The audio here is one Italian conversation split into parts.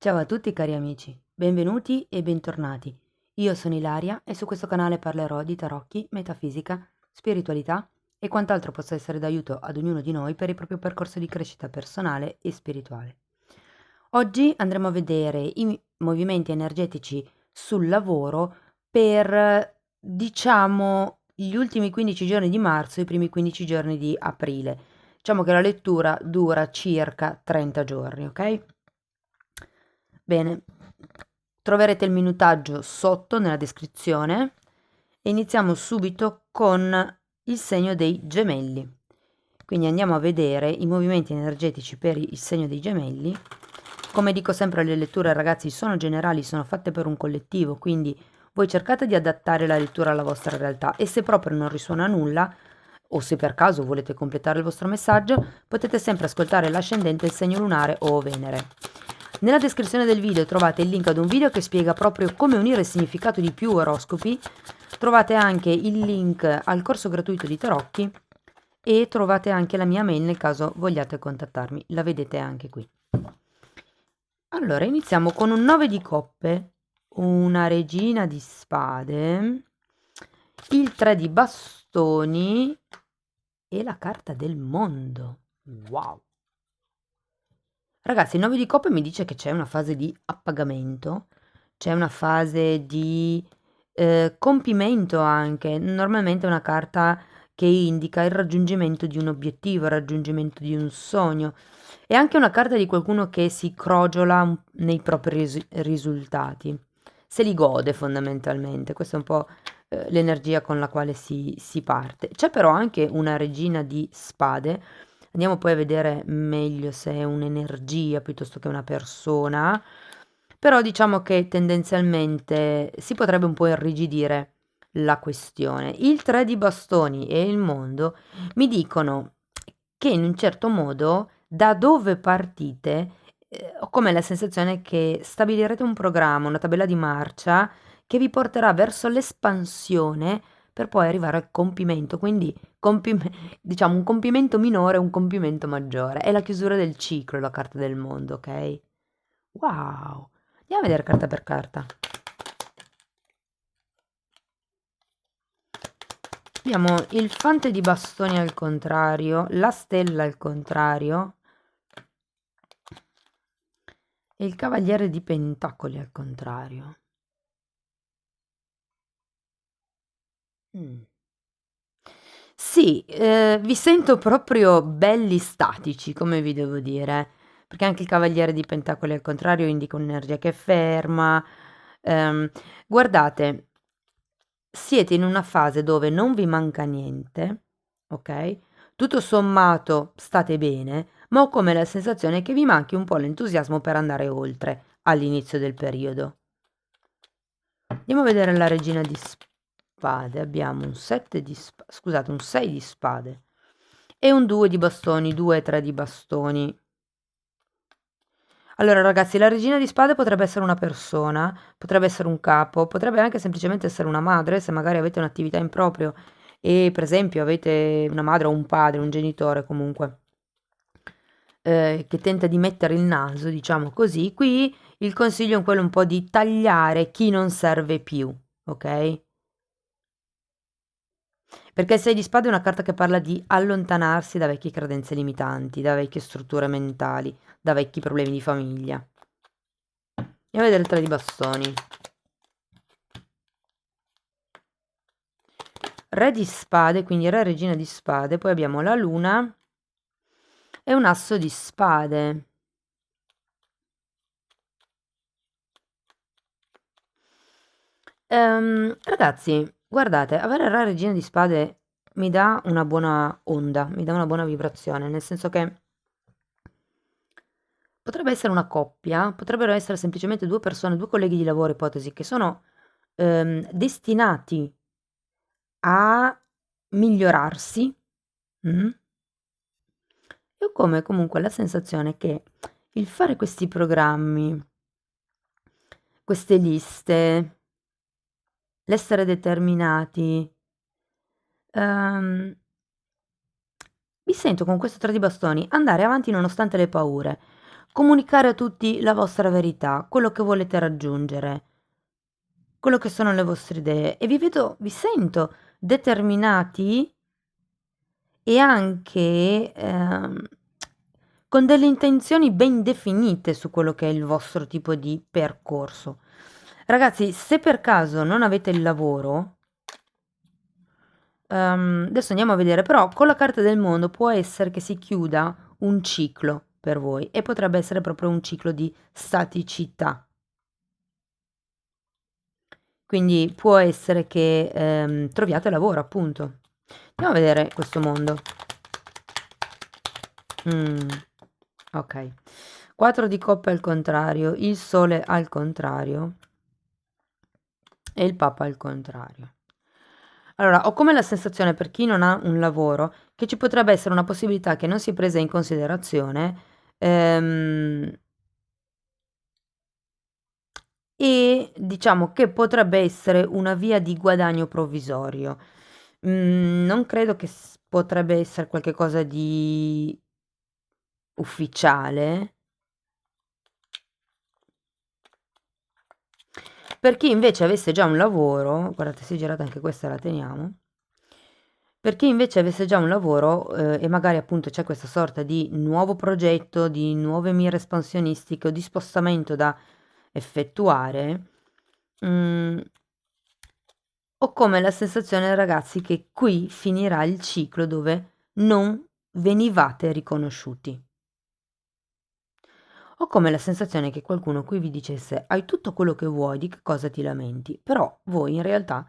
Ciao a tutti cari amici, benvenuti e bentornati. Io sono Ilaria e su questo canale parlerò di tarocchi, metafisica, spiritualità e quant'altro possa essere d'aiuto ad ognuno di noi per il proprio percorso di crescita personale e spirituale. Oggi andremo a vedere i movimenti energetici sul lavoro per, diciamo, gli ultimi 15 giorni di marzo e i primi 15 giorni di aprile. Diciamo che la lettura dura circa 30 giorni, ok? Bene, troverete il minutaggio sotto nella descrizione e iniziamo subito con il segno dei gemelli. Quindi andiamo a vedere i movimenti energetici per il segno dei gemelli. Come dico sempre, le letture, ragazzi, sono generali, sono fatte per un collettivo, quindi voi cercate di adattare la lettura alla vostra realtà e se proprio non risuona nulla, o se per caso volete completare il vostro messaggio, potete sempre ascoltare l'ascendente, il segno lunare o Venere. Nella descrizione del video trovate il link ad un video che spiega proprio come unire il significato di più oroscopi, trovate anche il link al corso gratuito di tarocchi e trovate anche la mia mail nel caso vogliate contattarmi, la vedete anche qui. Allora, iniziamo con un 9 di coppe, una regina di spade, il 3 di bastoni e la carta del mondo. Wow! Ragazzi, il 9 di coppe mi dice che c'è una fase di appagamento, c'è una fase di compimento anche. Normalmente è una carta che indica il raggiungimento di un obiettivo, il raggiungimento di un sogno. È anche una carta di qualcuno che si crogiola nei propri risultati, se li gode fondamentalmente. Questa è un po' l'energia con la quale si parte. C'è però anche una regina di spade. Andiamo poi a vedere meglio se è un'energia piuttosto che una persona, però diciamo che tendenzialmente si potrebbe un po' irrigidire la questione. Il 3 di bastoni e il mondo mi dicono che in un certo modo da dove partite ho come la sensazione che stabilirete un programma, una tabella di marcia che vi porterà verso l'espansione per poi arrivare al compimento, quindi diciamo un compimento minore e un compimento maggiore. È la chiusura del ciclo, la carta del mondo, ok? Wow! Andiamo a vedere carta per carta. Abbiamo il fante di bastoni al contrario, la stella al contrario e il cavaliere di pentacoli al contrario. Mm. Sì, vi sento proprio belli statici, come vi devo dire, perché anche il cavaliere di pentacoli al contrario indica un'energia che è ferma. Ehm, guardate, siete in una fase dove non vi manca niente, ok? Tutto sommato state bene, ma ho come la sensazione che vi manchi un po' l'entusiasmo per andare oltre all'inizio del periodo. Andiamo a vedere la regina di spade. Abbiamo un 7 di spade, scusate, un 6 di spade e un 2 di bastoni, 2 e 3 di bastoni. Allora ragazzi, la regina di spade potrebbe essere una persona, potrebbe essere un capo, potrebbe anche semplicemente essere una madre, se magari avete un'attività in proprio e per esempio avete una madre o un padre, un genitore comunque, che tenta di mettere il naso, diciamo così. Qui il consiglio è quello un po' di tagliare chi non serve più, ok? Perché il 6 di spade è una carta che parla di allontanarsi da vecchie credenze limitanti, da vecchie strutture mentali, da vecchi problemi di famiglia. Andiamo a vedere il 3 di bastoni. Re di spade, quindi re regina di spade, poi abbiamo la luna e un asso di spade. Ragazzi, guardate, avere la regina di spade mi dà una buona onda, mi dà una buona vibrazione, nel senso che potrebbe essere una coppia, potrebbero essere semplicemente due persone, due colleghi di lavoro, ipotesi, che sono destinati a migliorarsi. Mm? E ho come comunque la sensazione che il fare questi programmi, queste liste, l'essere determinati, ehm, mi sento con questo 3 di bastoni andare avanti nonostante le paure, comunicare a tutti la vostra verità, quello che volete raggiungere, quello che sono le vostre idee e vi sento determinati e anche con delle intenzioni ben definite su quello che è il vostro tipo di percorso. Ragazzi, se per caso non avete il lavoro, adesso andiamo a vedere, però con la carta del mondo può essere che si chiuda un ciclo per voi e potrebbe essere proprio un ciclo di staticità. Quindi può essere che troviate lavoro, appunto. Andiamo a vedere questo mondo. Ok. 4 di coppe al contrario, il sole al contrario e il papa al contrario. Allora, ho come la sensazione per chi non ha un lavoro che ci potrebbe essere una possibilità che non si è presa in considerazione e diciamo che potrebbe essere una via di guadagno provvisorio. Non credo che potrebbe essere qualcosa di ufficiale. Per chi invece avesse già un lavoro, guardate, si è girata anche questa, la teniamo. Per chi invece avesse già un lavoro e magari appunto c'è questa sorta di nuovo progetto, di nuove mire espansionistiche o di spostamento da effettuare, ho come la sensazione, ragazzi, che qui finirà il ciclo dove non venivate riconosciuti. Ho come la sensazione che qualcuno qui vi dicesse: hai tutto quello che vuoi, di che cosa ti lamenti? Però voi in realtà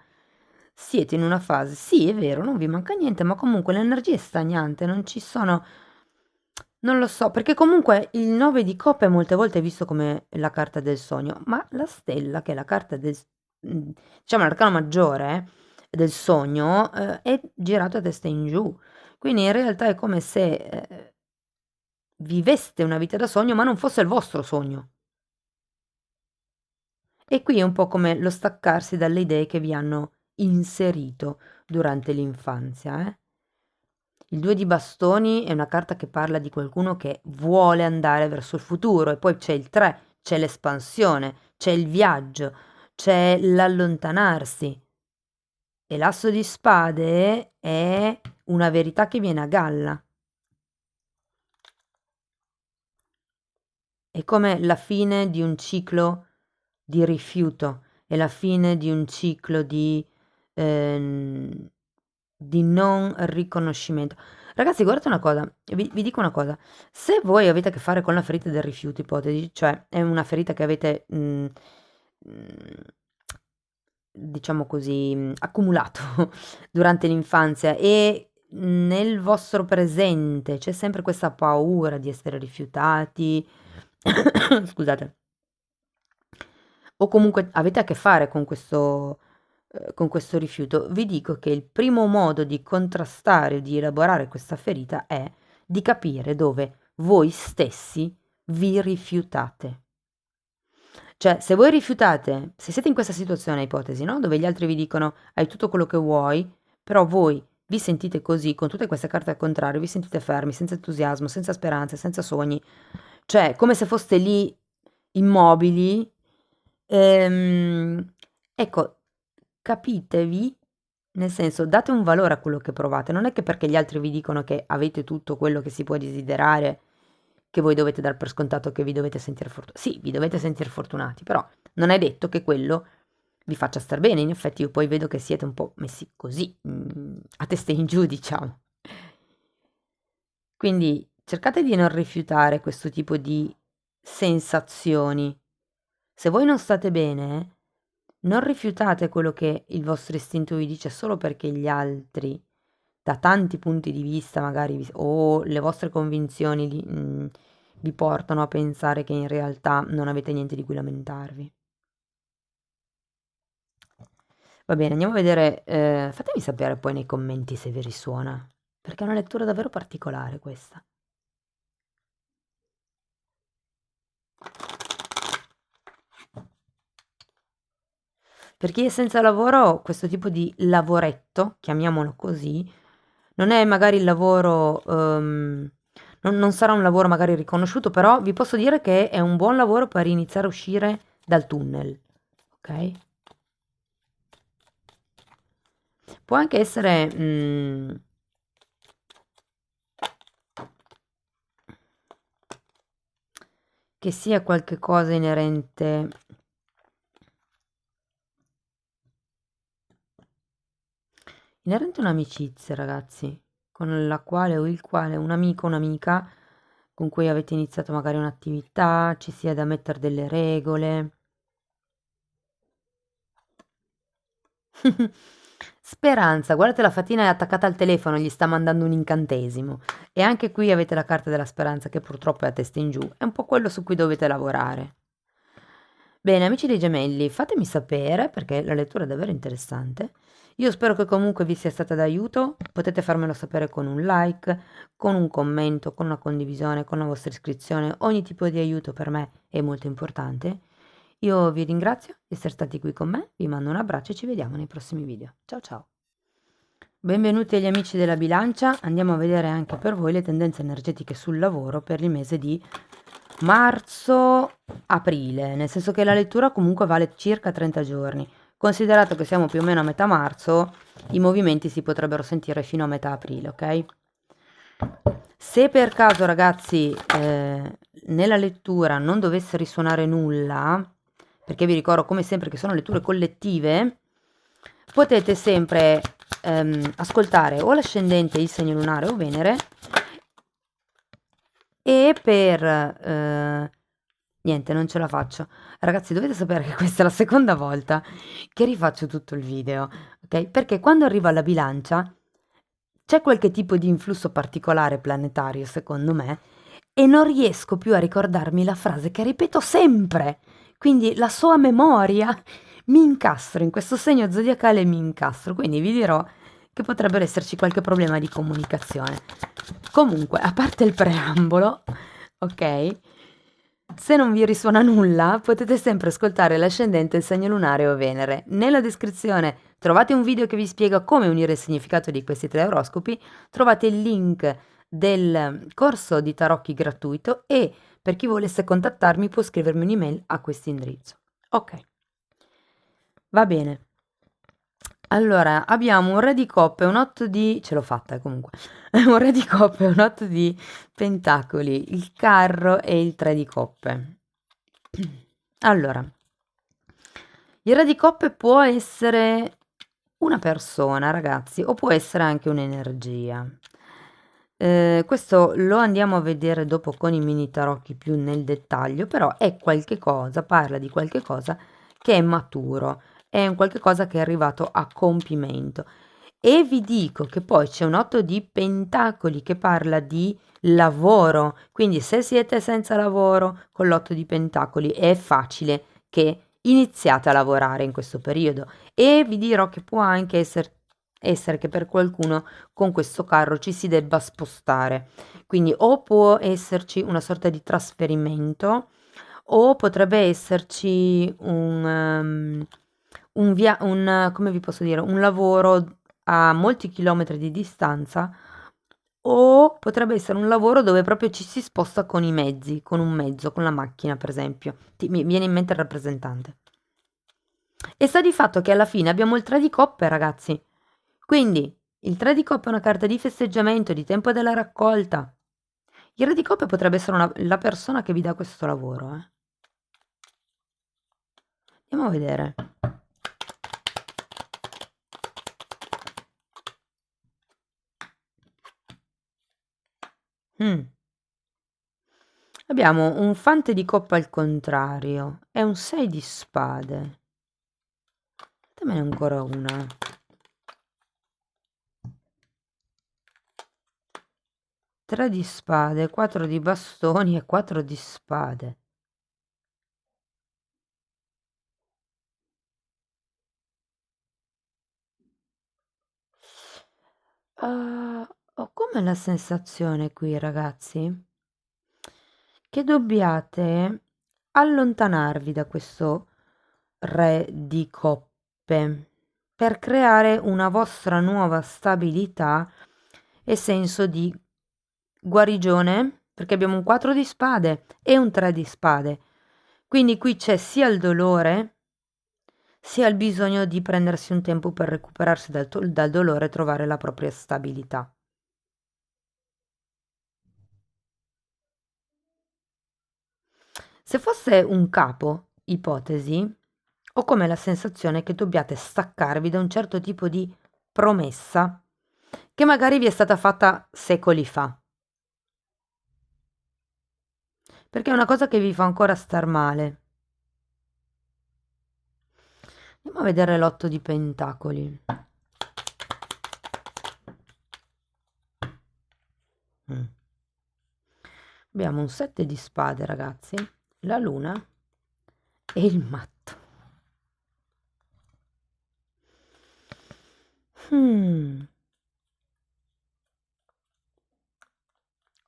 siete in una fase, sì, è vero, non vi manca niente, ma comunque l'energia è stagnante, non ci sono, non lo so, perché comunque il 9 di coppe molte volte è visto come la carta del sogno, ma la stella, che è la carta diciamo l'arcano maggiore del sogno, è girato a testa in giù. Quindi in realtà è come se viveste una vita da sogno, ma non fosse il vostro sogno. E qui è un po' come lo staccarsi dalle idee che vi hanno inserito durante l'infanzia, eh. Il 2 di bastoni è una carta che parla di qualcuno che vuole andare verso il futuro e poi c'è il 3, c'è l'espansione, c'è il viaggio, c'è l'allontanarsi. E l'asso di spade è una verità che viene a galla. È come la fine di un ciclo di rifiuto, è la fine di un ciclo di non riconoscimento. Ragazzi, guardate una cosa, vi dico una cosa, se voi avete a che fare con la ferita del rifiuto, ipotesi, cioè è una ferita che avete, diciamo così, accumulato durante l'infanzia e nel vostro presente c'è sempre questa paura di essere rifiutati, scusate, o comunque avete a che fare con questo rifiuto, vi dico che il primo modo di contrastare, di elaborare questa ferita è di capire dove voi stessi vi rifiutate. Cioè, se voi rifiutate, se siete in questa situazione, ipotesi, no? Dove gli altri vi dicono hai tutto quello che vuoi, però voi vi sentite così, con tutte queste carte al contrario, vi sentite fermi, senza entusiasmo, senza speranze, senza sogni, cioè come se foste lì immobili. Ecco, capitevi, nel senso, date un valore a quello che provate. Non è che perché gli altri vi dicono che avete tutto quello che si può desiderare, che voi dovete dar per scontato che vi dovete sentire fortunati. Sì, vi dovete sentire fortunati, però non è detto che quello vi faccia star bene. In effetti, io poi vedo che siete un po' messi così, a testa in giù, diciamo. Quindi cercate di non rifiutare questo tipo di sensazioni. Se voi non state bene, non rifiutate quello che il vostro istinto vi dice solo perché gli altri, da tanti punti di vista, magari, o le vostre convinzioni vi portano a pensare che in realtà non avete niente di cui lamentarvi. Va bene, andiamo a vedere. Fatemi sapere poi nei commenti se vi risuona, perché è una lettura davvero particolare questa. Per chi è senza lavoro, questo tipo di lavoretto, chiamiamolo così, non è magari il lavoro, non sarà un lavoro magari riconosciuto, però vi posso dire che è un buon lavoro per iniziare a uscire dal tunnel, ok? Può anche essere che sia qualche cosa inerente a un'amicizia, ragazzi, con la quale o il quale un amico o un'amica con cui avete iniziato magari un'attività, ci sia da mettere delle regole. Speranza, guardate la fatina è attaccata al telefono, gli sta mandando un incantesimo. E anche qui avete la carta della speranza che purtroppo è a testa in giù. È un po' quello su cui dovete lavorare. Bene, amici dei gemelli, fatemi sapere perché la lettura è davvero interessante. Io spero che comunque vi sia stata d'aiuto. Potete farmelo sapere con un like, con un commento, con una condivisione, con la vostra iscrizione. Ogni tipo di aiuto per me è molto importante. Io vi ringrazio di essere stati qui con me, vi mando un abbraccio e ci vediamo nei prossimi video. Ciao ciao! Benvenuti agli amici della bilancia, andiamo a vedere anche per voi le tendenze energetiche sul lavoro per il mese di marzo-aprile, nel senso che la lettura comunque vale circa 30 giorni. Considerato che siamo più o meno a metà marzo, i movimenti si potrebbero sentire fino a metà aprile, ok? Se per caso, ragazzi, nella lettura non dovesse risuonare nulla, perché vi ricordo come sempre che sono letture collettive, potete sempre ascoltare o l'ascendente, il segno lunare o Venere e per niente, non ce la faccio. Ragazzi, dovete sapere che questa è la seconda volta che rifaccio tutto il video, ok? Perché quando arrivo alla bilancia c'è qualche tipo di influsso particolare planetario, secondo me, e non riesco più a ricordarmi la frase che ripeto sempre. Quindi la sua memoria mi incastro in questo segno zodiacale, mi incastro. Quindi vi dirò che potrebbe esserci qualche problema di comunicazione. Comunque, a parte il preambolo, ok? Se non vi risuona nulla, potete sempre ascoltare l'ascendente, il segno lunare o Venere. Nella descrizione trovate un video che vi spiega come unire il significato di questi tre oroscopi, trovate il link del corso di tarocchi gratuito e per chi volesse contattarmi può scrivermi un'email a questo indirizzo. Ok, va bene. Allora, abbiamo un re di coppe, un 8 di... ce l'ho fatta comunque. Un re di coppe, un 8 di pentacoli, il carro e il 3 di coppe. Allora, il re di coppe può essere una persona, ragazzi, o può essere anche un'energia. Questo lo andiamo a vedere dopo con i mini tarocchi più nel dettaglio, però è qualche cosa, parla di qualche cosa che è maturo, è un qualche cosa che è arrivato a compimento. E vi dico che poi c'è un 8 di pentacoli che parla di lavoro, quindi se siete senza lavoro con l'8 di pentacoli è facile che iniziate a lavorare in questo periodo e vi dirò che può anche essere che per qualcuno con questo carro ci si debba spostare, quindi o può esserci una sorta di trasferimento o potrebbe esserci come vi posso dire, un lavoro a molti chilometri di distanza o potrebbe essere un lavoro dove proprio ci si sposta con i mezzi, con un mezzo, con la macchina per esempio. Mi viene in mente il rappresentante. E sta di fatto che alla fine abbiamo il 3 di coppe, ragazzi. Quindi il 3 di coppe è una carta di festeggiamento, di tempo della raccolta. Il re di coppe potrebbe essere la persona che vi dà questo lavoro. Andiamo a vedere. Mm. Abbiamo un fante di coppa al contrario. È un 6 di spade. Dammene ancora una. 3 di spade, 4 di bastoni e 4 di spade. Ho come la sensazione qui, ragazzi, che dobbiate allontanarvi da questo re di coppe per creare una vostra nuova stabilità e senso di guarigione, perché abbiamo un 4 di spade e un 3 di spade. Quindi qui c'è sia il dolore, sia il bisogno di prendersi un tempo per recuperarsi dal dolore e trovare la propria stabilità. Se fosse un capo, ipotesi, ho come la sensazione che dobbiate staccarvi da un certo tipo di promessa che magari vi è stata fatta secoli fa, perché è una cosa che vi fa ancora star male. Andiamo a vedere l'otto di pentacoli. Abbiamo un 7 di spade, ragazzi, la luna e il matto.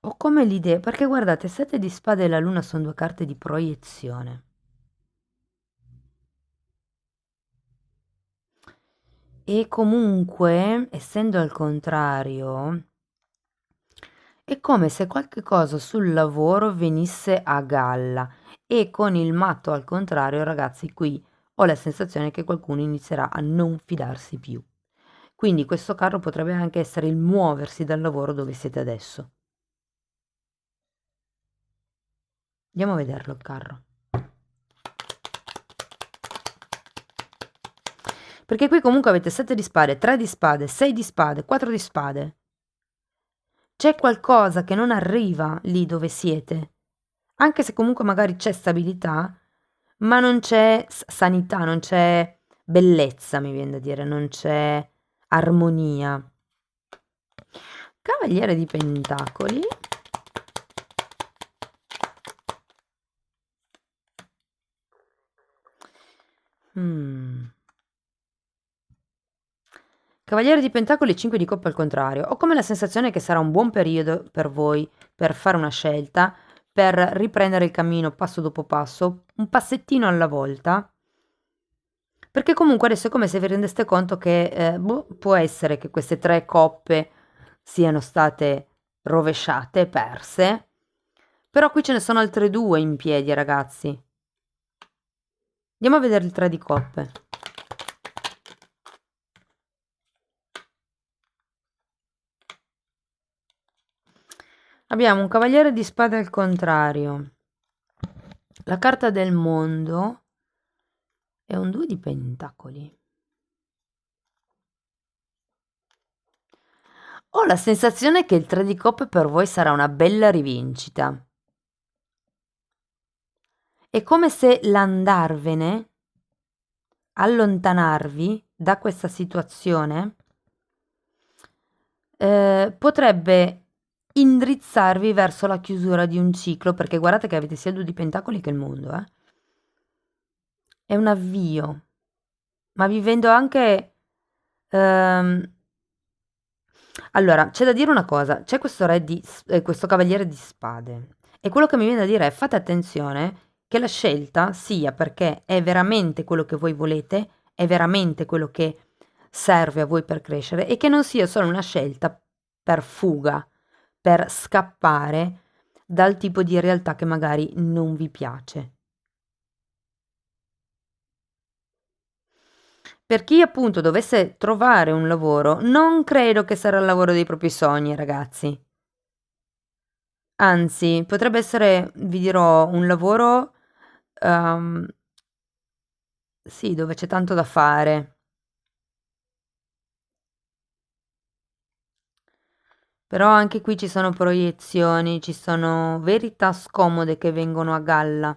Ho come l'idea, perché guardate, 7 di spade e la luna sono due carte di proiezione. E comunque, essendo al contrario, è come se qualche cosa sul lavoro venisse a galla. E con il matto al contrario, ragazzi, qui ho la sensazione che qualcuno inizierà a non fidarsi più. Quindi questo carro potrebbe anche essere il muoversi dal lavoro dove siete adesso. Andiamo a vederlo il carro. Perché qui comunque avete 7 di spade, 3 di spade, 6 di spade, 4 di spade. C'è qualcosa che non arriva lì dove siete. Anche se comunque magari c'è stabilità, ma non c'è sanità, non c'è bellezza, mi viene da dire, non c'è armonia. Cavaliere di Pentacoli. Cavaliere di Pentacoli, 5 di coppe al contrario. Ho come la sensazione che sarà un buon periodo per voi per fare una scelta, per riprendere il cammino passo dopo passo, un passettino alla volta. Perché comunque adesso è come se vi rendeste conto che può essere che queste 3 coppe siano state rovesciate, perse, però qui ce ne sono altre 2 in piedi, ragazzi. Andiamo a vedere il 3 di coppe. Abbiamo un cavaliere di spade al contrario, la carta del mondo e un 2 di pentacoli. Ho la sensazione che il 3 di coppe per voi sarà una bella rivincita. È come se l'andarvene, allontanarvi da questa situazione, potrebbe indrizzarvi verso la chiusura di un ciclo, perché guardate che avete sia il 2 di pentacoli che il mondo, eh. È un avvio, ma vivendo anche... allora, c'è da dire una cosa, c'è questo questo cavaliere di spade, e quello che mi viene da dire è fate attenzione che la scelta sia perché è veramente quello che voi volete, è veramente quello che serve a voi per crescere e che non sia solo una scelta per fuga, per scappare dal tipo di realtà che magari non vi piace. Per chi appunto dovesse trovare un lavoro, non credo che sarà il lavoro dei propri sogni, ragazzi. Anzi, potrebbe essere, vi dirò, un lavoro, sì, dove c'è tanto da fare. Però anche qui ci sono proiezioni, ci sono verità scomode che vengono a galla.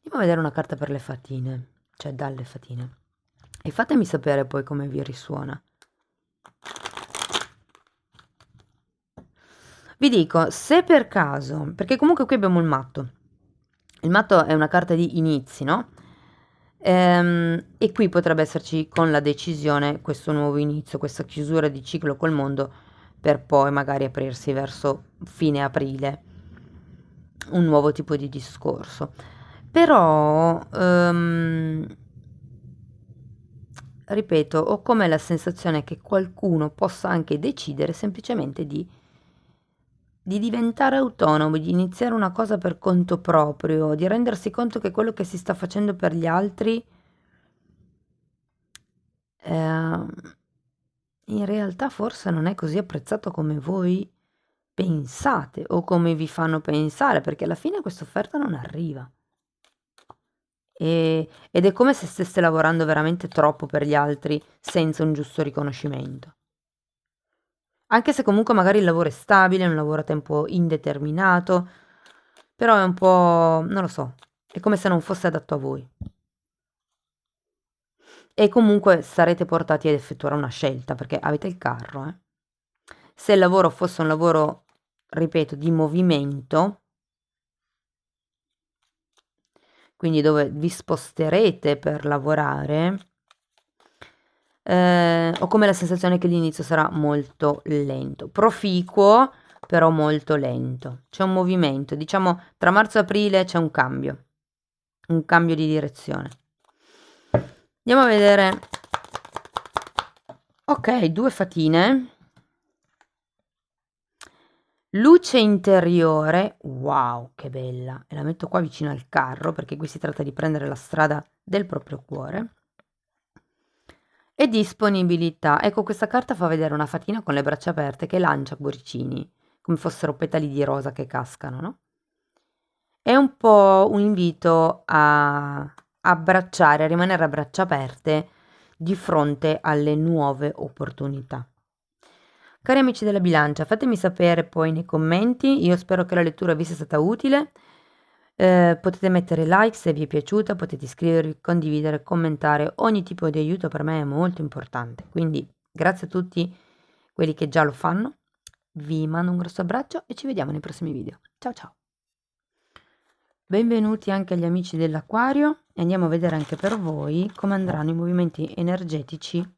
Andiamo a vedere una carta per le fatine, cioè dalle fatine. E fatemi sapere poi come vi risuona. Vi dico, se per caso, perché comunque qui abbiamo il matto è una carta di inizi, no? E qui potrebbe esserci con la decisione questo nuovo inizio, questa chiusura di ciclo col mondo per poi magari aprirsi verso fine aprile, un nuovo tipo di discorso. Però ripeto, ho come la sensazione che qualcuno possa anche decidere semplicemente di diventare autonomo, di iniziare una cosa per conto proprio, di rendersi conto che quello che si sta facendo per gli altri ehm, in realtà forse non è così apprezzato come voi pensate o come vi fanno pensare, perché alla fine questa offerta non arriva. Ed è come se stesse lavorando veramente troppo per gli altri senza un giusto riconoscimento. Anche se comunque magari il lavoro è stabile, è un lavoro a tempo indeterminato, però è un po', non lo so, è come se non fosse adatto a voi. E comunque sarete portati ad effettuare una scelta perché avete il carro, eh. Se il lavoro fosse un lavoro, ripeto, di movimento, quindi dove vi sposterete per lavorare, ho come la sensazione che l'inizio sarà molto lento, proficuo, però molto lento. C'è un movimento, diciamo tra marzo e aprile c'è un cambio di direzione. Andiamo a vedere. Ok, 2 fatine. Luce interiore, wow, che bella. E la metto qua vicino al carro perché qui si tratta di prendere la strada del proprio cuore. E disponibilità. Ecco, questa carta fa vedere una fatina con le braccia aperte che lancia cuoricini, come fossero petali di rosa che cascano, no? È un po' un invito a abbracciare, a rimanere a braccia aperte di fronte alle nuove opportunità. Cari amici della bilancia, fatemi sapere poi nei commenti, io spero che la lettura vi sia stata utile. Potete mettere like se vi è piaciuta, potete iscrivervi, condividere, commentare, ogni tipo di aiuto per me è molto importante, quindi grazie a tutti quelli che già lo fanno, vi mando un grosso abbraccio e ci vediamo nei prossimi video. Ciao ciao! Benvenuti anche agli amici dell'Acquario e andiamo a vedere anche per voi come andranno i movimenti energetici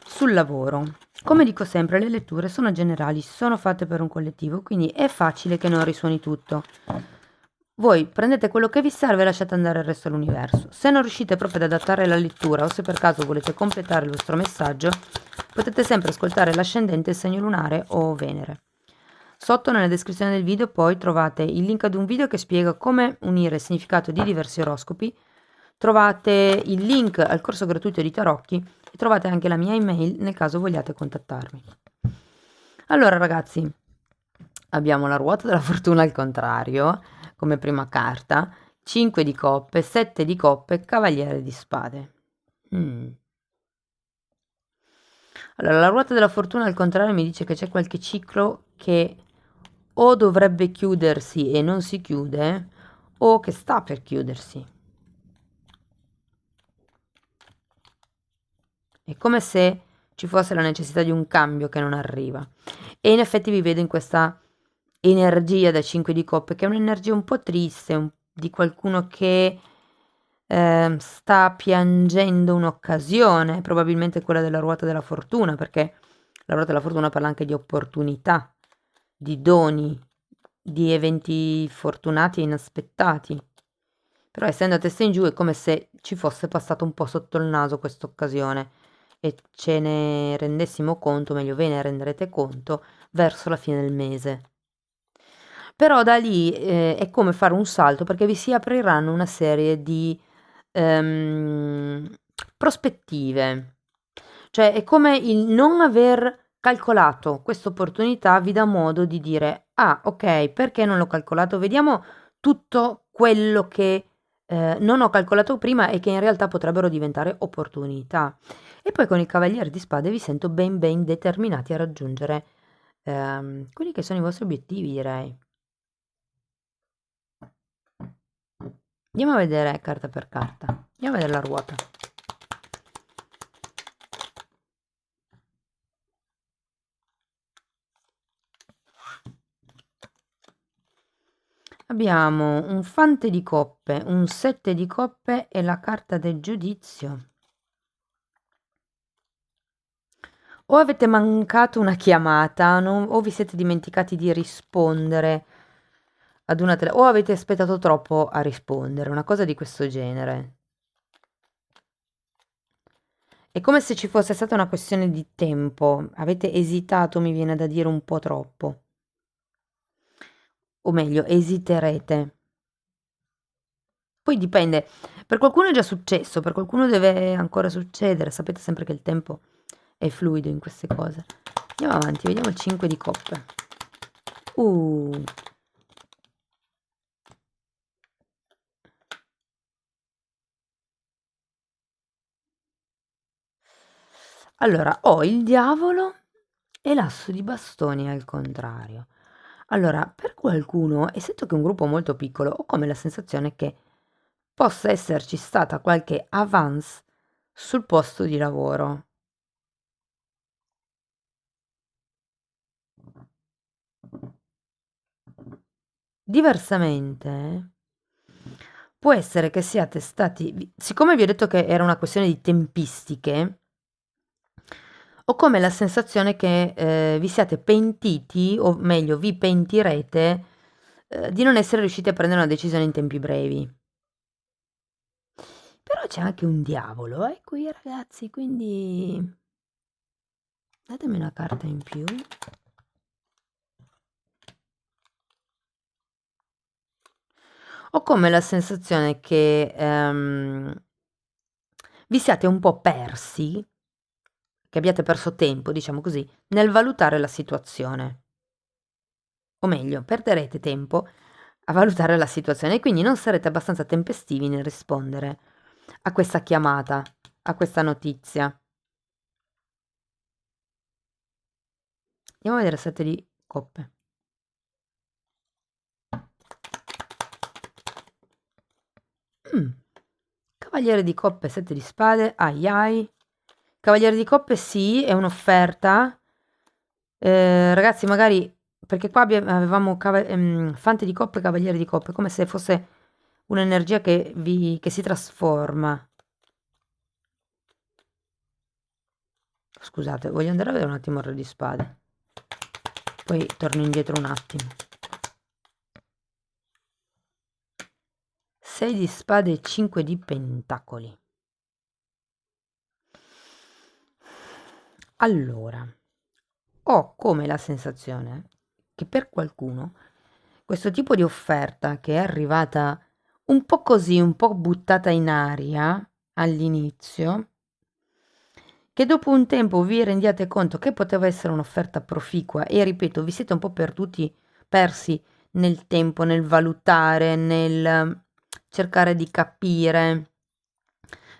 sul lavoro. Come dico sempre, le letture sono generali, sono fatte per un collettivo, quindi è facile che non risuoni tutto. Voi prendete quello che vi serve e lasciate andare il resto all'universo. Se non riuscite proprio ad adattare la lettura o se per caso volete completare il vostro messaggio, potete sempre ascoltare l'ascendente, il segno lunare o Venere. Sotto nella descrizione del video poi trovate il link ad un video che spiega come unire il significato di diversi oroscopi, trovate il link al corso gratuito di Tarocchi e trovate anche la mia email nel caso vogliate contattarmi. Allora ragazzi, abbiamo la ruota della fortuna al contrario come prima carta, 5 di coppe, 7 di coppe, cavaliere di spade. Allora, la ruota della fortuna al contrario mi dice che c'è qualche ciclo che o dovrebbe chiudersi e non si chiude, o che sta per chiudersi. È come se ci fosse la necessità di un cambio che non arriva. E in effetti vi vedo in questa energia da 5 di coppe, che è un'energia un po' triste, di qualcuno che sta piangendo un'occasione, probabilmente quella della ruota della fortuna, perché la ruota della fortuna parla anche di opportunità, di doni, di eventi fortunati e inaspettati. Però essendo a testa in giù è come se ci fosse passato un po' sotto il naso questa occasione e ce ne rendessimo conto, meglio ve ne renderete conto, verso la fine del mese. Però da lì è come fare un salto perché vi si apriranno una serie di prospettive. Cioè è come il non aver calcolato questa opportunità vi dà modo di dire: ah, ok, perché non l'ho calcolato? Vediamo tutto quello che non ho calcolato prima e che in realtà potrebbero diventare opportunità. E poi con il Cavaliere di Spade vi sento ben ben determinati a raggiungere quelli che sono i vostri obiettivi, direi. Andiamo a vedere carta per carta. Andiamo a vedere la ruota. Abbiamo un fante di coppe, un 7 di coppe e la carta del giudizio. O avete mancato una chiamata, o vi siete dimenticati di rispondere ad una o avete aspettato troppo a rispondere, una cosa di questo genere. È come se ci fosse stata una questione di tempo. Avete esitato, mi viene da dire un po' troppo. O meglio, esiterete. Poi dipende, per qualcuno è già successo, per qualcuno deve ancora succedere. Sapete sempre che il tempo è fluido in queste cose. Andiamo avanti, vediamo il 5 di coppe. Allora, ho il diavolo e l'asso di bastoni al contrario. Allora, per qualcuno, essendo che è un gruppo molto piccolo, ho come la sensazione che possa esserci stata qualche avance sul posto di lavoro. Diversamente, può essere che siate stati, siccome vi ho detto che era una questione di tempistiche, ho come la sensazione che vi siate pentiti, o meglio, vi pentirete di non essere riusciti a prendere una decisione in tempi brevi. Però c'è anche un diavolo, qui ragazzi, quindi datemi una carta in più. Ho come la sensazione che vi siate un po' persi, che abbiate perso tempo, diciamo così, nel valutare la situazione. O meglio, perderete tempo a valutare la situazione e quindi non sarete abbastanza tempestivi nel rispondere a questa chiamata, a questa notizia. Andiamo a vedere 7 di coppe. Cavaliere di coppe, 7 di spade, ai ai. Cavaliere di coppe sì, è un'offerta. Ragazzi, magari, perché qua avevamo fante di coppe e cavaliere di coppe, come se fosse un'energia che si trasforma. Scusate, voglio andare a vedere un attimo il re di spade. Poi torno indietro un attimo. 6 di spade e 5 di pentacoli. Allora, ho come la sensazione che per qualcuno questo tipo di offerta che è arrivata un po' così, un po' buttata in aria all'inizio, che dopo un tempo vi rendiate conto che poteva essere un'offerta proficua e ripeto, vi siete un po' persi nel tempo, nel valutare, nel cercare di capire.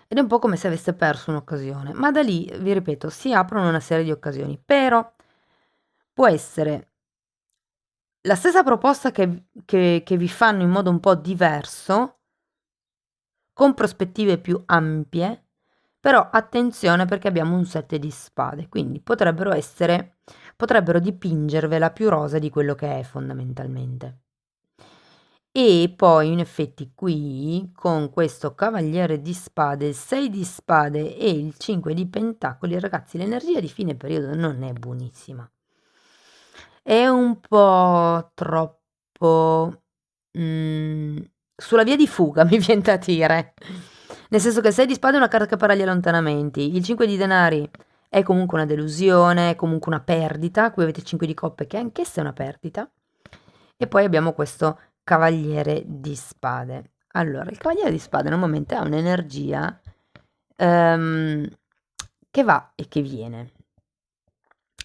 Ed è un po' come se aveste perso un'occasione, ma da lì, vi ripeto, si aprono una serie di occasioni, però può essere la stessa proposta che vi fanno in modo un po' diverso, con prospettive più ampie, però attenzione perché abbiamo un 7 di spade, quindi potrebbero dipingervela più rosa di quello che è fondamentalmente. E poi in effetti qui con questo cavaliere di spade, il 6 di spade e il 5 di pentacoli, ragazzi, l'energia di fine periodo non è buonissima. È un po' troppo sulla via di fuga, mi viene da dire. Nel senso che il 6 di spade è una carta che parla di allontanamenti, il 5 di denari è comunque una delusione, è comunque una perdita, qui avete 5 di coppe che anch'essa è una perdita. E poi abbiamo questo cavaliere di spade. Allora, il cavaliere di spade normalmente ha un'energia che va e che viene.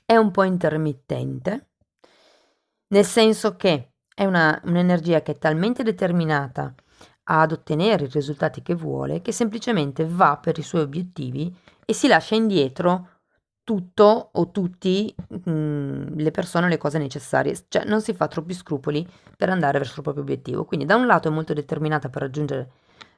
È un po' intermittente, nel senso che è un'energia che è talmente determinata ad ottenere i risultati che vuole, che semplicemente va per i suoi obiettivi e si lascia indietro tutto o tutti le persone, le cose necessarie, cioè non si fa troppi scrupoli per andare verso il proprio obiettivo. Quindi da un lato è molto determinata per raggiungere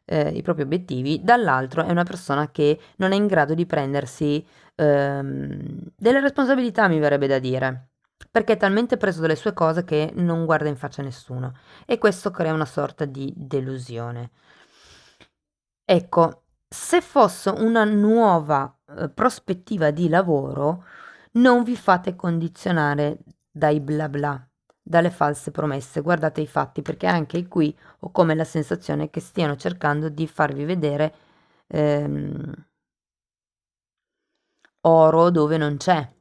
i propri obiettivi, dall'altro è una persona che non è in grado di prendersi delle responsabilità, mi verrebbe da dire, perché è talmente preso dalle sue cose che non guarda in faccia a nessuno e questo crea una sorta di delusione. Ecco, se fosse una nuova prospettiva di lavoro, non vi fate condizionare dai bla bla, dalle false promesse, guardate i fatti, perché anche qui ho come la sensazione che stiano cercando di farvi vedere ehm, oro dove non c'è.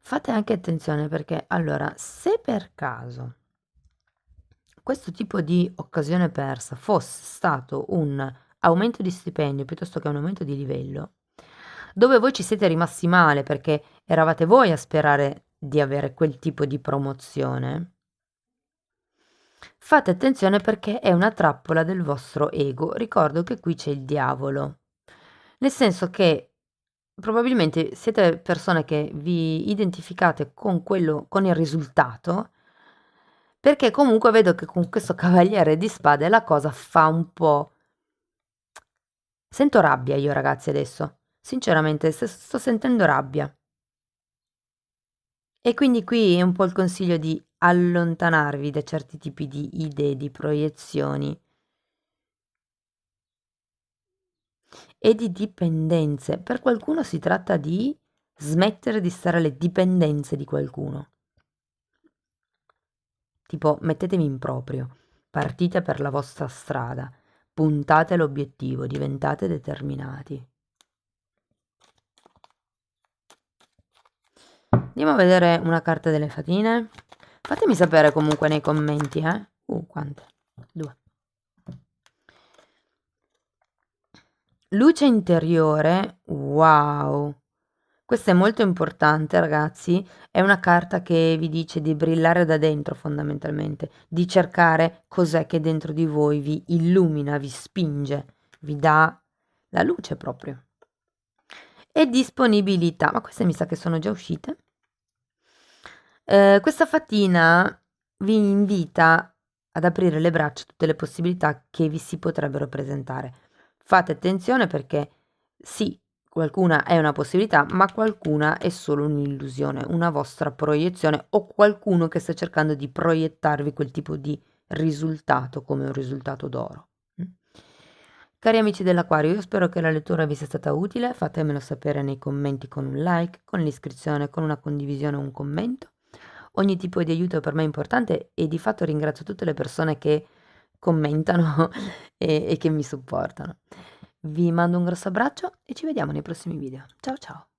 Fate anche attenzione perché allora, se per caso questo tipo di occasione persa fosse stato un aumento di stipendio piuttosto che un aumento di livello, dove voi ci siete rimasti male perché eravate voi a sperare di avere quel tipo di promozione, fate attenzione perché è una trappola del vostro ego. Ricordo che qui c'è il diavolo, nel senso che probabilmente siete persone che vi identificate con quello, con il risultato, perché comunque vedo che con questo cavaliere di spade la cosa fa un po'. Sento rabbia io, ragazzi, adesso. Sinceramente, sto sentendo rabbia. E quindi qui è un po' il consiglio di allontanarvi da certi tipi di idee, di proiezioni e di dipendenze. Per qualcuno si tratta di smettere di stare alle dipendenze di qualcuno. Tipo, mettetevi in proprio, partite per la vostra strada, puntate all'obiettivo, diventate determinati. Andiamo a vedere una carta delle fatine. Fatemi sapere comunque nei commenti, eh. Quante? 2. Luce interiore, wow. Questa è molto importante, ragazzi. È una carta che vi dice di brillare da dentro, fondamentalmente, di cercare cos'è che dentro di voi vi illumina, vi spinge, vi dà la luce proprio. E disponibilità, ma queste mi sa che sono già uscite. Questa fatina vi invita ad aprire le braccia a tutte le possibilità che vi si potrebbero presentare. Fate attenzione perché sì, qualcuna è una possibilità, ma qualcuna è solo un'illusione, una vostra proiezione o qualcuno che sta cercando di proiettarvi quel tipo di risultato come un risultato d'oro. Cari amici dell'Aquario, io spero che la lettura vi sia stata utile, fatemelo sapere nei commenti con un like, con l'iscrizione, con una condivisione o un commento. Ogni tipo di aiuto per me è importante e di fatto ringrazio tutte le persone che commentano e che mi supportano. Vi mando un grosso abbraccio e ci vediamo nei prossimi video. Ciao ciao!